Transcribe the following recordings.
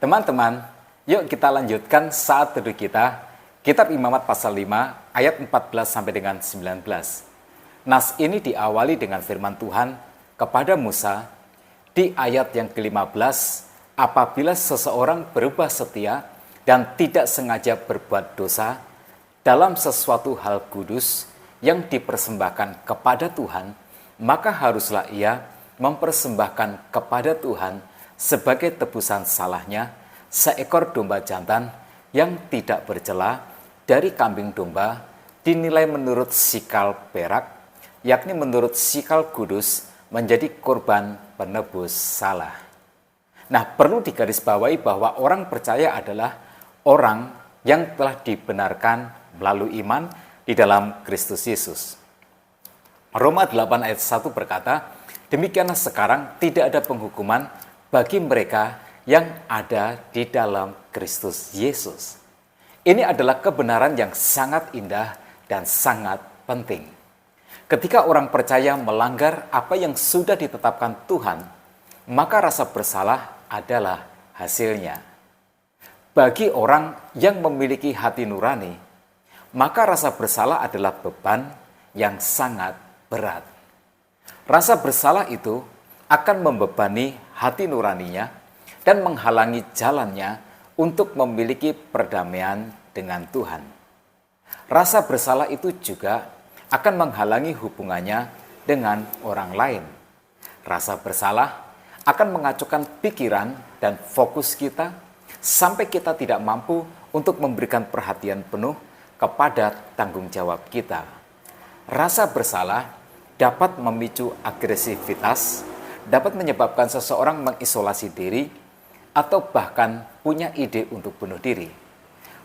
Teman-teman, yuk kita lanjutkan saat teduh kita, Kitab Imamat pasal 5 ayat 14 sampai dengan 19. Nas ini diawali dengan firman Tuhan kepada Musa di ayat yang ke-15, apabila seseorang berubah setia dan tidak sengaja berbuat dosa dalam sesuatu hal kudus yang dipersembahkan kepada Tuhan, maka haruslah ia mempersembahkan kepada Tuhan sebagai tebusan salahnya seekor domba jantan yang tidak bercela dari kambing domba, dinilai menurut sikal perak, yakni menurut sikal kudus, menjadi korban penebus salah. Nah, perlu digarisbawahi bahwa orang percaya adalah orang yang telah dibenarkan melalui iman di dalam Kristus Yesus. Roma 8 ayat 1 berkata, demikianlah sekarang tidak ada penghukuman bagi mereka yang ada di dalam Kristus Yesus. Ini adalah kebenaran yang sangat indah dan sangat penting. Ketika orang percaya melanggar apa yang sudah ditetapkan Tuhan, maka rasa bersalah adalah hasilnya. Bagi orang yang memiliki hati nurani, maka rasa bersalah adalah beban yang sangat berat. Rasa bersalah itu akan membebani hati nuraninya dan menghalangi jalannya untuk memiliki perdamaian dengan Tuhan. Rasa bersalah itu juga akan menghalangi hubungannya dengan orang lain. Rasa bersalah akan mengacaukan pikiran dan fokus kita sampai kita tidak mampu untuk memberikan perhatian penuh kepada tanggung jawab kita. Rasa bersalah dapat memicu agresivitas, dapat menyebabkan seseorang mengisolasi diri, atau bahkan punya ide untuk bunuh diri.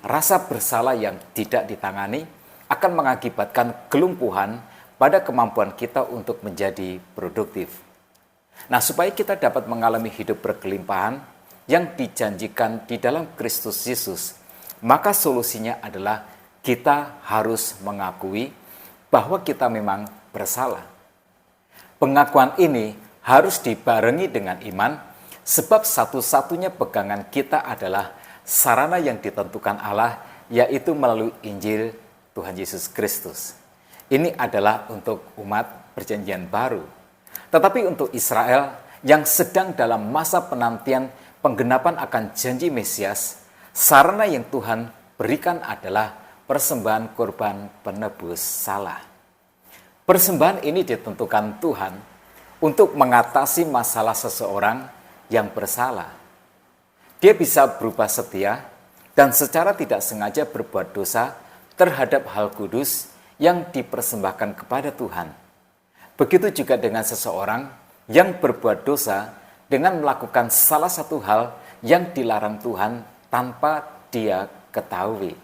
Rasa bersalah yang tidak ditangani akan mengakibatkan kelumpuhan pada kemampuan kita untuk menjadi produktif. Nah, supaya kita dapat mengalami hidup berkelimpahan yang dijanjikan di dalam Kristus Yesus, maka solusinya adalah kita harus mengakui bahwa kita memang bersalah. Pengakuan ini harus dibarengi dengan iman, sebab satu-satunya pegangan kita adalah sarana yang ditentukan Allah, yaitu melalui Injil Tuhan Yesus Kristus. Ini adalah untuk umat perjanjian baru. Tetapi untuk Israel yang sedang dalam masa penantian penggenapan akan janji Mesias, sarana yang Tuhan berikan adalah persembahan korban penebus salah. Persembahan ini ditentukan Tuhan untuk mengatasi masalah seseorang yang bersalah. Dia bisa berubah setia dan secara tidak sengaja berbuat dosa terhadap hal kudus yang dipersembahkan kepada Tuhan. Begitu juga dengan seseorang yang berbuat dosa dengan melakukan salah satu hal yang dilarang Tuhan tanpa dia ketahui.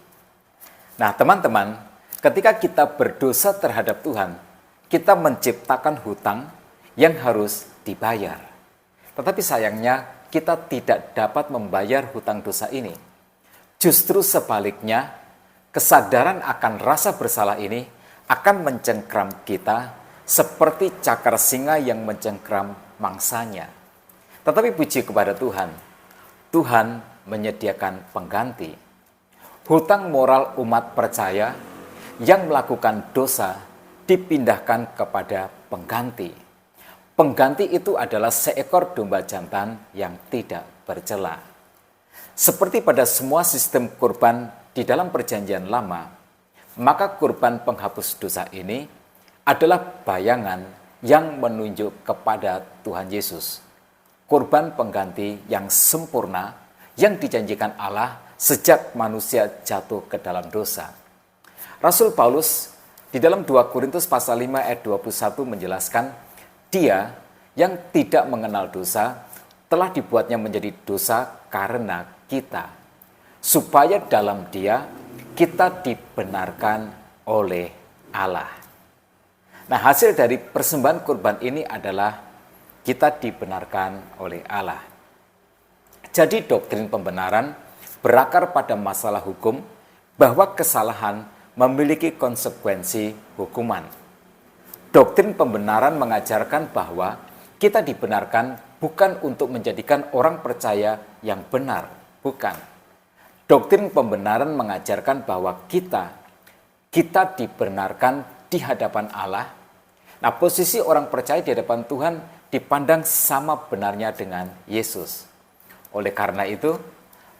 Nah, teman-teman, ketika kita berdosa terhadap Tuhan, kita menciptakan hutang yang harus dibayar. Tetapi sayangnya kita tidak dapat membayar hutang dosa ini. Justru sebaliknya, kesadaran akan rasa bersalah ini akan mencengkram kita seperti cakar singa yang mencengkram mangsanya. Tetapi puji kepada Tuhan, Tuhan menyediakan pengganti. Hutang moral umat percaya yang melakukan dosa dipindahkan kepada pengganti. Pengganti itu adalah seekor domba jantan yang tidak bercela. Seperti pada semua sistem kurban di dalam perjanjian lama, maka kurban penghapus dosa ini adalah bayangan yang menunjuk kepada Tuhan Yesus. Kurban pengganti yang sempurna yang dijanjikan Allah sejak manusia jatuh ke dalam dosa. Rasul Paulus di dalam 2 Korintus pasal 5 ayat 21 menjelaskan, Dia yang tidak mengenal dosa telah dibuatnya menjadi dosa karena kita, supaya dalam Dia kita dibenarkan oleh Allah. Nah, hasil dari persembahan kurban ini adalah kita dibenarkan oleh Allah. Jadi doktrin pembenaran berakar pada masalah hukum bahwa kesalahan memiliki konsekuensi hukuman. Doktrin pembenaran mengajarkan bahwa kita dibenarkan bukan untuk menjadikan orang percaya yang benar, Bukan. Doktrin pembenaran mengajarkan bahwa kita dibenarkan di hadapan Allah. Nah, posisi orang percaya di hadapan Tuhan dipandang sama benarnya dengan Yesus. Oleh karena itu,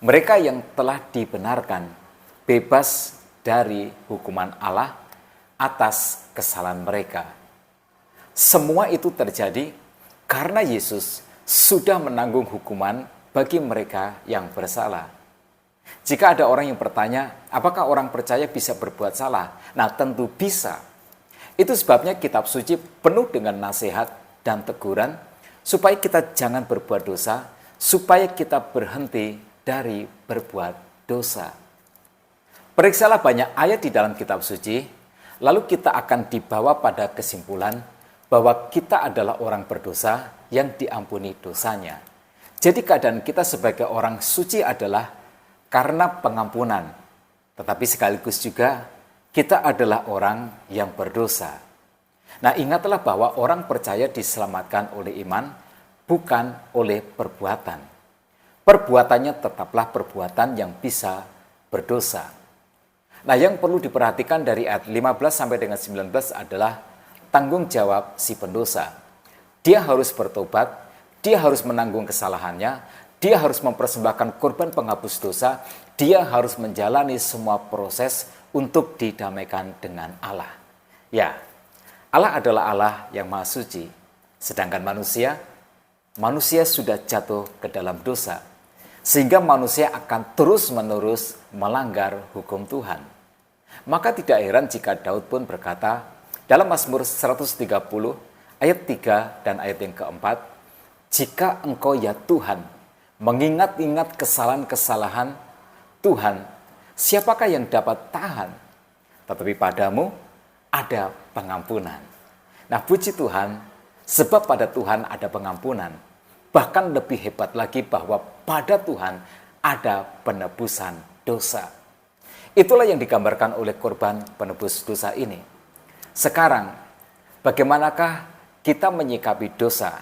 mereka yang telah dibenarkan bebas dari hukuman Allah atas kesalahan mereka. Semua itu terjadi karena Yesus sudah menanggung hukuman bagi mereka yang bersalah. Jika ada orang yang bertanya, apakah orang percaya bisa berbuat salah? Nah, tentu bisa. Itu sebabnya kitab suci penuh dengan nasihat dan teguran supaya kita jangan berbuat dosa, supaya kita berhenti dari berbuat dosa. Periksalah banyak ayat di dalam kitab suci, lalu kita akan dibawa pada kesimpulan bahwa kita adalah orang berdosa yang diampuni dosanya. Jadi keadaan kita sebagai orang suci adalah karena pengampunan, tetapi sekaligus juga kita adalah orang yang berdosa. Nah, ingatlah bahwa orang percaya diselamatkan oleh iman, bukan oleh perbuatan. Perbuatannya tetaplah perbuatan yang bisa berdosa. Nah, yang perlu diperhatikan dari ayat 15 sampai dengan 19 adalah tanggung jawab si pendosa. Dia harus bertobat, dia harus menanggung kesalahannya, dia harus mempersembahkan korban penghapus dosa, dia harus menjalani semua proses untuk didamaikan dengan Allah. Ya, Allah adalah Allah yang maha suci, sedangkan manusia sudah jatuh ke dalam dosa, sehingga manusia akan terus-menerus melanggar hukum Tuhan. Maka tidak heran jika Daud pun berkata dalam Mazmur 130 ayat 3 dan ayat yang keempat, jika engkau ya Tuhan mengingat-ingat kesalahan-kesalahan Tuhan, siapakah yang dapat tahan? Tetapi padamu ada pengampunan. Nah, puji Tuhan, sebab pada Tuhan ada pengampunan. Bahkan lebih hebat lagi bahwa pada Tuhan ada penebusan dosa. Itulah yang digambarkan oleh korban penebus dosa ini. Sekarang, bagaimanakah kita menyikapi dosa?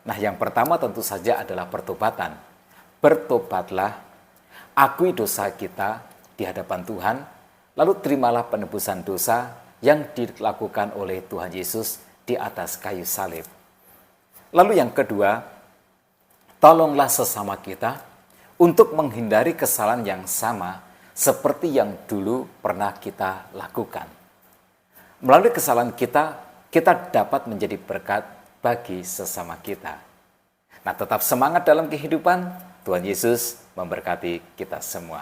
Nah, yang pertama tentu saja adalah pertobatan. Bertobatlah, akui dosa kita di hadapan Tuhan, lalu terimalah penebusan dosa yang dilakukan oleh Tuhan Yesus di atas kayu salib. Lalu yang kedua, tolonglah sesama kita untuk menghindari kesalahan yang sama seperti yang dulu pernah kita lakukan. Melalui kesalahan kita dapat menjadi berkat bagi sesama kita. Nah, tetap semangat dalam kehidupan. Tuhan Yesus memberkati kita semua.